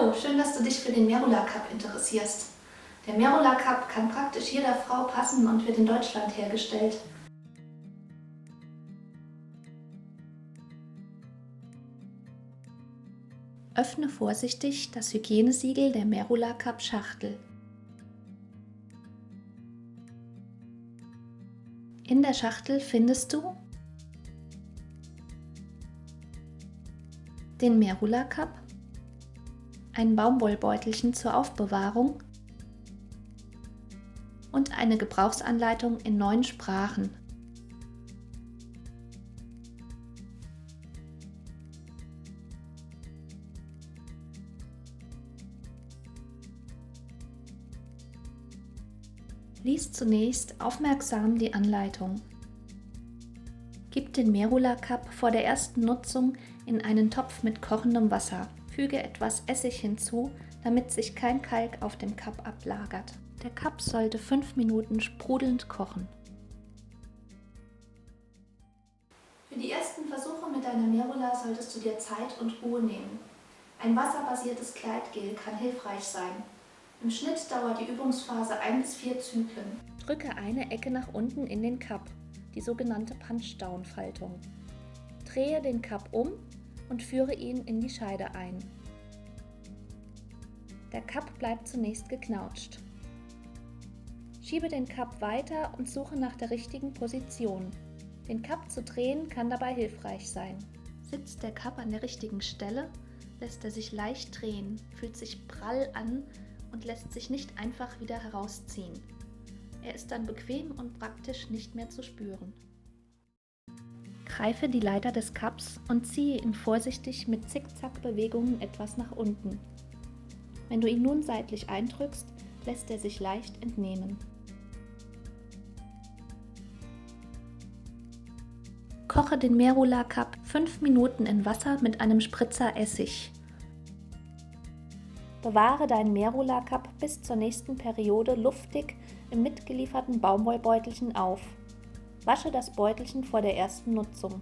Hallo, schön, dass du dich für den Merula Cup interessierst. Der Merula Cup kann praktisch jeder Frau passen und wird in Deutschland hergestellt. Öffne vorsichtig das Hygienesiegel der Merula Cup Schachtel. In der Schachtel findest du den Merula Cup, ein Baumwollbeutelchen zur Aufbewahrung und eine Gebrauchsanleitung in 9 Sprachen. Lies zunächst aufmerksam die Anleitung. Gib den Merula Cup vor der ersten Nutzung in einen Topf mit kochendem Wasser. Füge etwas Essig hinzu, damit sich kein Kalk auf dem Cup ablagert. Der Cup sollte 5 Minuten sprudelnd kochen. Für die ersten Versuche mit deiner Merula solltest du dir Zeit und Ruhe nehmen. Ein wasserbasiertes Kleidgel kann hilfreich sein. Im Schnitt dauert die Übungsphase 1 bis 4 Zyklen. Drücke eine Ecke nach unten in den Cup, die sogenannte Punchdown-Faltung. Drehe den Cup um und führe ihn in die Scheide ein. Der Cup bleibt zunächst geknautscht. Schiebe den Cup weiter und suche nach der richtigen Position. Den Cup zu drehen kann dabei hilfreich sein. Sitzt der Cup an der richtigen Stelle, lässt er sich leicht drehen, fühlt sich prall an und lässt sich nicht einfach wieder herausziehen. Er ist dann bequem und praktisch nicht mehr zu spüren. Greife die Leiter des Cups und ziehe ihn vorsichtig mit Zickzack-Bewegungen etwas nach unten. Wenn du ihn nun seitlich eindrückst, lässt er sich leicht entnehmen. Koche den Merula Cup 5 Minuten in Wasser mit einem Spritzer Essig. Bewahre deinen Merula Cup bis zur nächsten Periode luftig im mitgelieferten Baumwollbeutelchen auf. Wasche das Beutelchen vor der ersten Nutzung.